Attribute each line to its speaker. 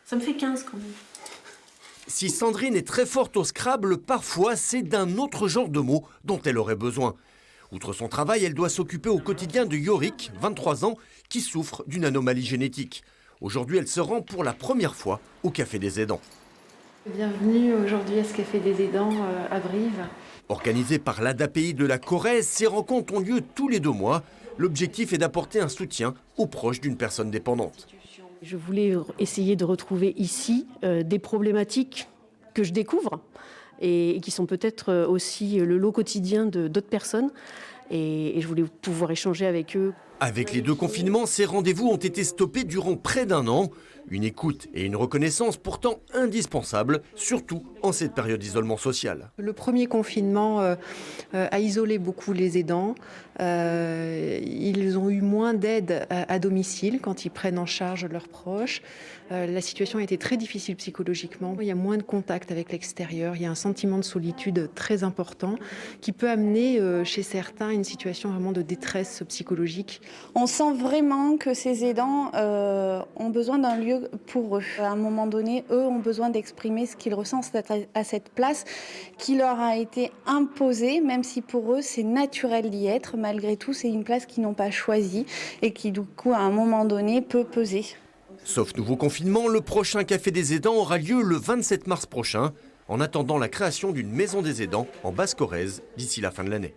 Speaker 1: Ça me fait 15 quand même.
Speaker 2: Si Sandrine est très forte au Scrabble, parfois c'est d'un autre genre de mots dont elle aurait besoin. Outre son travail, elle doit s'occuper au quotidien de Yorick, 23 ans, qui souffre d'une anomalie génétique. Aujourd'hui, elle se rend pour la première fois au Café des Aidants.
Speaker 1: Bienvenue aujourd'hui à ce Café des Aidants à Brive.
Speaker 2: Organisée par l'ADAPI de la Corrèze, ces rencontres ont lieu tous les 2 mois. L'objectif est d'apporter un soutien aux proches d'une personne dépendante.
Speaker 1: Je voulais essayer de retrouver ici des problématiques que je découvre et qui sont peut-être aussi le lot quotidien de d'autres personnes. Et je voulais pouvoir échanger avec eux.
Speaker 2: Avec les 2 confinements, ces rendez-vous ont été stoppés durant près d'1 an. Une écoute et une reconnaissance pourtant indispensables, surtout en cette période d'isolement social.
Speaker 3: Le premier confinement a isolé beaucoup les aidants. Ils ont eu moins d'aide à domicile quand ils prennent en charge leurs proches. La situation a été très difficile psychologiquement. Il y a moins de contact avec l'extérieur. Il y a un sentiment de solitude très important qui peut amener chez certains une situation vraiment de détresse psychologique.
Speaker 4: On sent vraiment que ces aidants ont besoin d'un lieu pour eux. À un moment donné, eux ont besoin d'exprimer ce qu'ils ressentent à cette place qui leur a été imposée, même si pour eux c'est naturel d'y être. Malgré tout, c'est une place qu'ils n'ont pas choisie et qui du coup à un moment donné peut peser.
Speaker 2: Sauf nouveau confinement, le prochain Café des Aidants aura lieu le 27 mars prochain, en attendant la création d'une maison des aidants en Basse-Corrèze d'ici la fin de l'année.